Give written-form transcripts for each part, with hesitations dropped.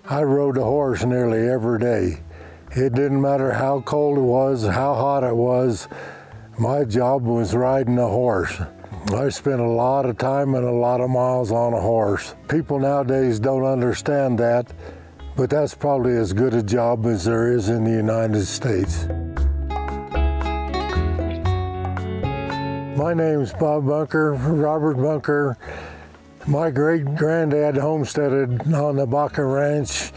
I rode a horse nearly every day. It didn't matter how cold it was, how hot it was, my job was riding a horse. I spent a lot of time and a lot of miles on a horse. People nowadays don't understand that, but that's probably as good a job as there is in the United States. My name's Bob Bunker, Robert Bunker. My great-granddad homesteaded on the Baca Ranch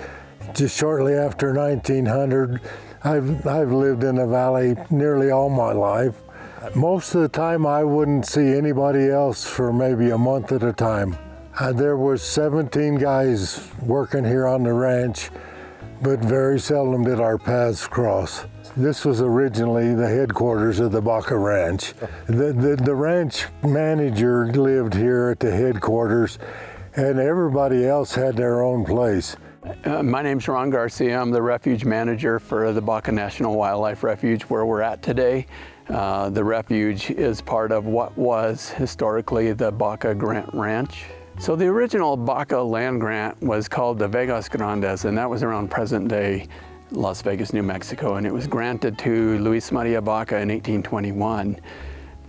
just shortly after 1900. I've lived in the valley nearly all my life. Most of the time I wouldn't see anybody else for maybe a month at a time. There was 17 guys working here on the ranch, but very seldom did our paths cross. This was originally the headquarters of the Baca Ranch. The ranch manager lived here at the headquarters, and everybody else had their own place. My name's Ron Garcia. I'm the refuge manager for the Baca National Wildlife Refuge where we're at today. The refuge is part of what was historically the Baca Grant Ranch. So the original Baca land grant was called the Vegas Grandes, and that was around present-day Las Vegas, New Mexico, and it was granted to Luis Maria Baca in 1821.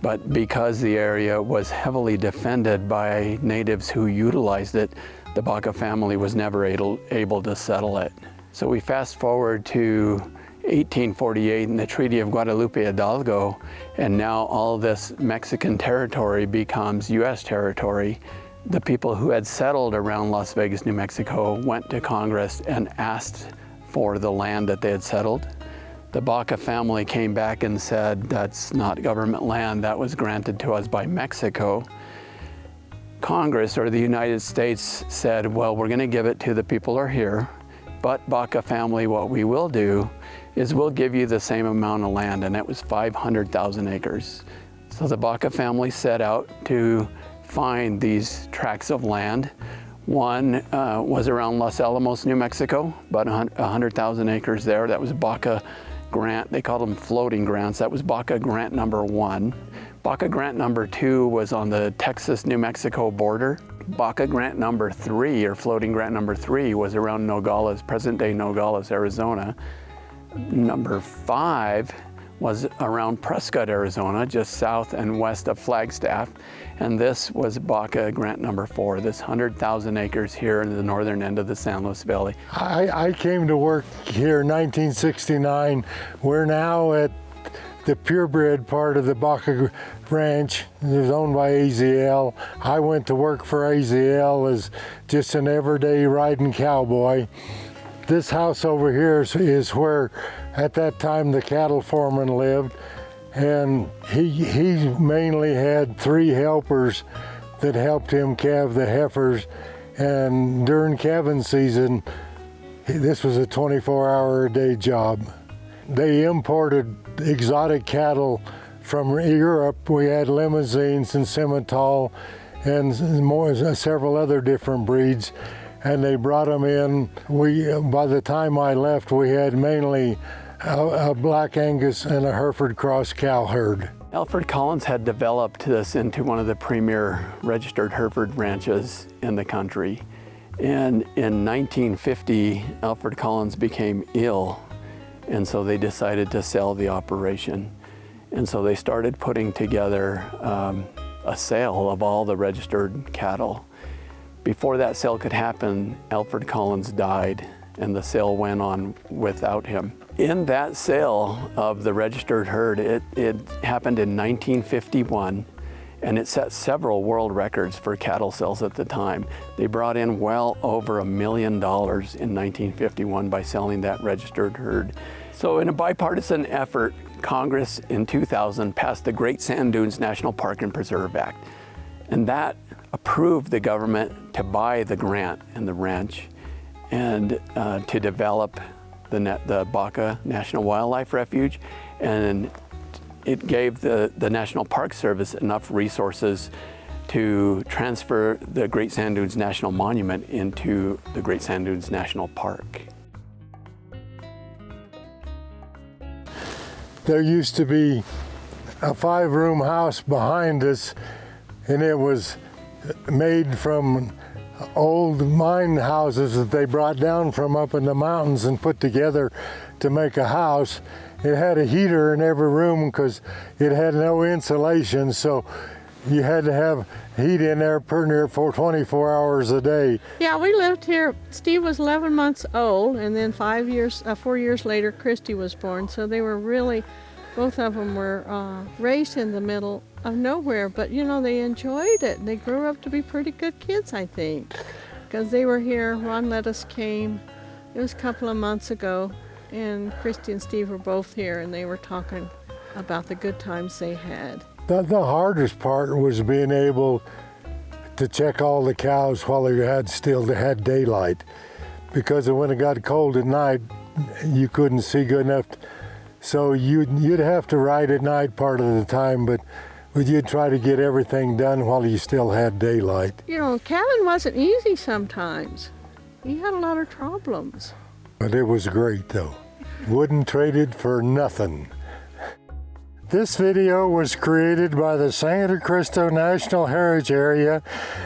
But because the area was heavily defended by natives who utilized it, the Baca family was never able to settle it. So we fast forward to 1848 and the Treaty of Guadalupe Hidalgo, and now all this Mexican territory becomes U.S. territory. The people who had settled around Las Vegas, New Mexico went to Congress and asked for the land that they had settled. The Baca family came back and said, that's not government land, that was granted to us by Mexico. Congress, or the United States, said, well, we're gonna give it to the people who are here, but Baca family, what we will do is we'll give you the same amount of land, and it was 500,000 acres. So the Baca family set out to find these tracts of land. One was around Los Alamos, New Mexico, about 100,000 acres there. That was Baca grant. They called them floating grants. That was Baca grant number 1. Baca grant number 2 was on the Texas-New Mexico border. Baca grant number 3, or floating grant number 3, was around Nogales, present-day Nogales, Arizona. Number 5 was around Prescott, Arizona, just south and west of Flagstaff. And this was Baca grant number 4, this 100,000 acres here in the northern end of the San Luis Valley. I came to work here in 1969. We're now at the purebred part of the Baca Ranch. It was owned by AZL. I went to work for AZL as just an everyday riding cowboy. This house over here is where, at that time, the cattle foreman lived, and he mainly had 3 helpers that helped him calve the heifers, and during calving season, this was a 24-hour-a-day job. They imported exotic cattle from Europe. We had limousines and Simmental and several other different breeds, and they brought them in. By the time I left, we had mainly a Black Angus and a Hereford Cross cow herd. Alfred Collins had developed this into one of the premier registered Hereford ranches in the country. And in 1950, Alfred Collins became ill, and so they decided to sell the operation. And so they started putting together a sale of all the registered cattle. Before that sale could happen, Alfred Collins died, and the sale went on without him. In that sale of the registered herd, it happened in 1951, and it set several world records for cattle sales at the time. They brought in well over $1 million in 1951 by selling that registered herd. So in a bipartisan effort, Congress in 2000 passed the Great Sand Dunes National Park and Preserve Act, and that approved the government to buy the grant and the ranch and to develop the Baca National Wildlife Refuge, and it gave the National Park Service enough resources to transfer the Great Sand Dunes National Monument into the Great Sand Dunes National Park. There used to be a 5-room house behind us, and it was made from old mine houses that they brought down from up in the mountains and put together to make a house. It had a heater in every room because it had no insulation, so you had to have heat in there pretty near for 24 hours a day. Yeah, we lived here. Steve was 11 months old, and then 4 years later, Christy was born. So they were really, both of them were raised in the middle of nowhere. But you know, they enjoyed it. They grew up to be pretty good kids, I think, because they were here. Ron Lettuce came. It was a couple of months ago, and Christy and Steve were both here, and they were talking about the good times they had. The hardest part was being able to check all the cows while they still had daylight, because when it got cold at night, you couldn't see good enough. So you'd have to ride at night part of the time, but you'd try to get everything done while you still had daylight. You know, calving wasn't easy sometimes. He had a lot of problems. But it was great though. Wouldn't trade it for nothing. This video was created by the Sangre de Cristo National Heritage Area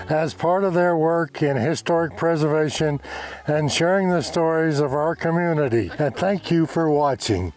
as part of their work in historic preservation and sharing the stories of our community. And thank you for watching.